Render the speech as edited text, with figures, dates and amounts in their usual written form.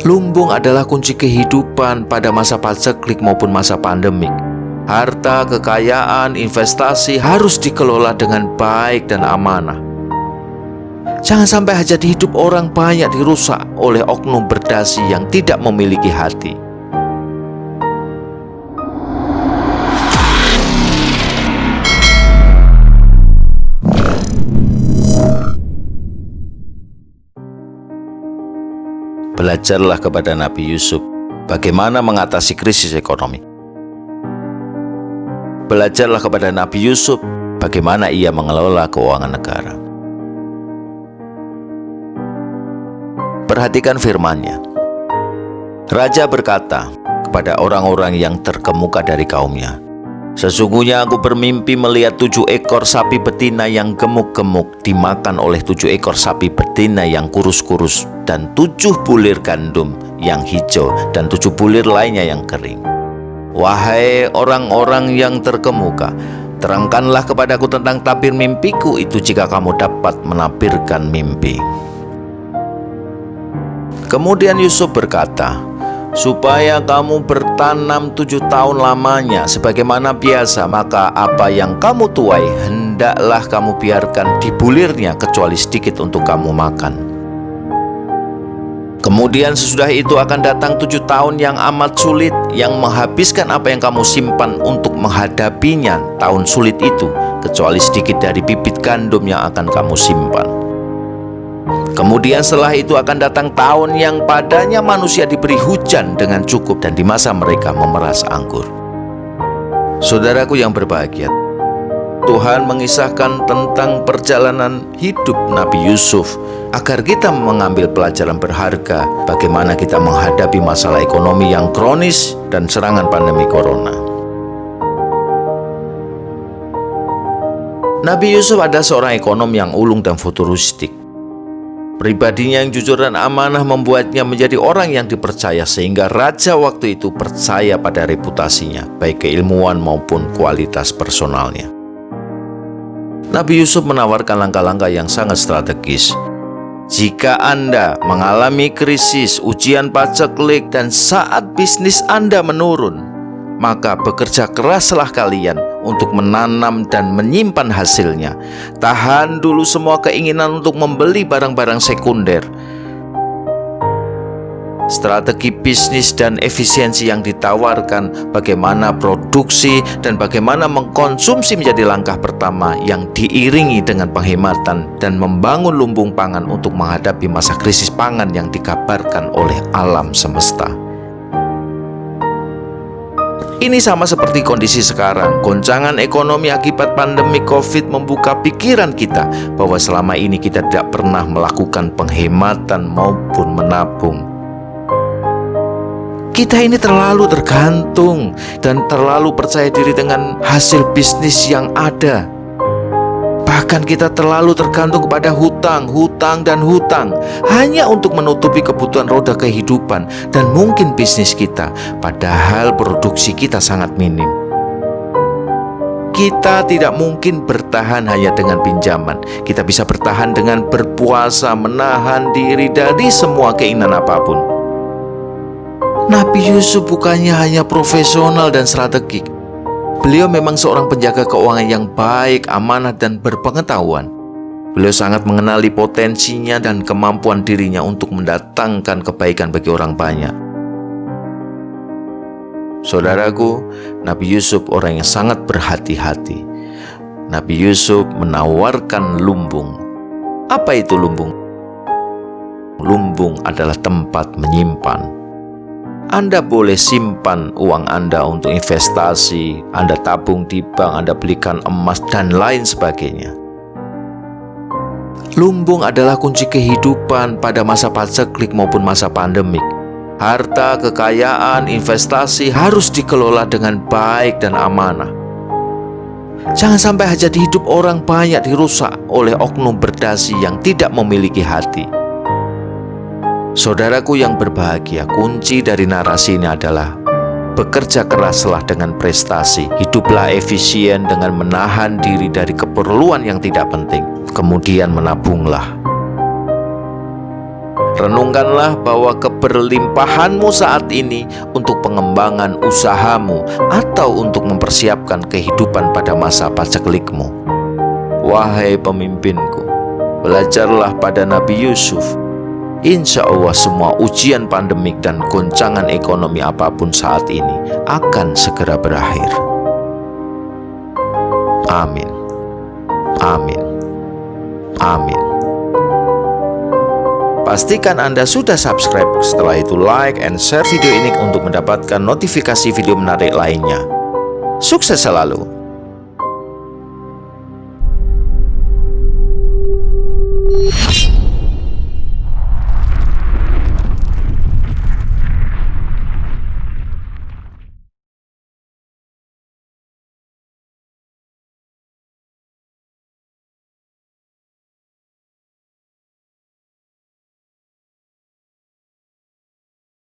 Lumbung adalah kunci kehidupan pada masa paceklik maupun masa pandemik. Harta, kekayaan, investasi harus dikelola dengan baik dan amanah. Jangan sampai hajat hidup orang banyak dirusak oleh oknum berdasi yang tidak memiliki hati. Belajarlah kepada Nabi Yusuf bagaimana mengatasi krisis ekonomi. Belajarlah kepada Nabi Yusuf bagaimana ia mengelola keuangan negara. Perhatikan firman-Nya. Raja berkata kepada orang-orang yang terkemuka dari kaumnya, "Sesungguhnya aku bermimpi melihat 7 ekor sapi betina yang gemuk-gemuk dimakan oleh 7 ekor sapi betina yang kurus-kurus, dan 7 bulir gandum yang hijau dan 7 bulir lainnya yang kering. Wahai orang-orang yang terkemuka, terangkanlah kepadaku tentang tabir mimpiku itu jika kamu dapat menafsirkan mimpi." Kemudian Yusuf berkata, "Supaya kamu bertanam 7 tahun lamanya sebagaimana biasa, maka apa yang kamu tuai hendaklah kamu biarkan di bulirnya kecuali sedikit untuk kamu makan. Kemudian sesudah itu akan datang 7 tahun yang amat sulit, yang menghabiskan apa yang kamu simpan untuk menghadapinya tahun sulit itu, kecuali sedikit dari bibit gandum yang akan kamu simpan. Kemudian setelah itu akan datang tahun yang padanya manusia diberi hujan dengan cukup dan di masa mereka memeras anggur." Saudaraku yang berbahagia, Tuhan mengisahkan tentang perjalanan hidup Nabi Yusuf agar kita mengambil pelajaran berharga bagaimana kita menghadapi masalah ekonomi yang kronis dan serangan pandemi corona. Nabi Yusuf adalah seorang ekonom yang ulung dan futuristik. Pribadinya yang jujur dan amanah membuatnya menjadi orang yang dipercaya, sehingga raja waktu itu percaya pada reputasinya, baik keilmuan maupun kualitas personalnya. Nabi Yusuf menawarkan langkah-langkah yang sangat strategis. Jika Anda mengalami krisis, ujian paceklik, dan saat bisnis Anda menurun, maka bekerja keraslah kalian untuk menanam dan menyimpan hasilnya. Tahan dulu semua keinginan untuk membeli barang-barang sekunder. Strategi bisnis dan efisiensi yang ditawarkan, bagaimana produksi dan bagaimana mengkonsumsi menjadi langkah pertama yang diiringi dengan penghematan dan membangun lumbung pangan untuk menghadapi masa krisis pangan yang dikabarkan oleh alam semesta. Ini sama seperti kondisi sekarang. Goncangan ekonomi akibat pandemi COVID membuka pikiran kita bahwa selama ini kita tidak pernah melakukan penghematan maupun menabung. Kita ini terlalu tergantung dan terlalu percaya diri dengan hasil bisnis yang ada. Bahkan kita terlalu tergantung kepada hutang hanya untuk menutupi kebutuhan roda kehidupan dan mungkin bisnis kita, padahal produksi kita sangat minim. Kita tidak mungkin bertahan hanya dengan pinjaman. Kita bisa bertahan dengan berpuasa, menahan diri dari semua keinginan apapun. Nabi Yusuf bukannya hanya profesional dan strategik. Beliau memang seorang penjaga keuangan yang baik, amanah, dan berpengetahuan. Beliau sangat mengenali potensinya dan kemampuan dirinya untuk mendatangkan kebaikan bagi orang banyak. Saudaraku, Nabi Yusuf orang yang sangat berhati-hati. Nabi Yusuf menawarkan lumbung. Apa itu lumbung? Lumbung adalah tempat menyimpan. Anda boleh simpan uang Anda untuk investasi, Anda tabung di bank, Anda belikan emas, dan lain sebagainya. Lumbung adalah kunci kehidupan pada masa paceklik maupun masa pandemik. Harta, kekayaan, investasi harus dikelola dengan baik dan amanah. Jangan sampai hajat hidup orang banyak dirusak oleh oknum berdasi yang tidak memiliki hati. Saudaraku yang berbahagia, kunci dari narasi ini adalah bekerja keraslah dengan prestasi, hiduplah efisien dengan menahan diri dari keperluan yang tidak penting, kemudian menabunglah. Renungkanlah bahwa keberlimpahanmu saat ini untuk pengembangan usahamu atau untuk mempersiapkan kehidupan pada masa paceklikmu. Wahai pemimpinku, belajarlah pada Nabi Yusuf. Insya Allah semua ujian pandemik dan goncangan ekonomi apapun saat ini akan segera berakhir. Amin. Amin. Amin. Pastikan Anda sudah subscribe, setelah itu like and share video ini untuk mendapatkan notifikasi video menarik lainnya. Sukses selalu!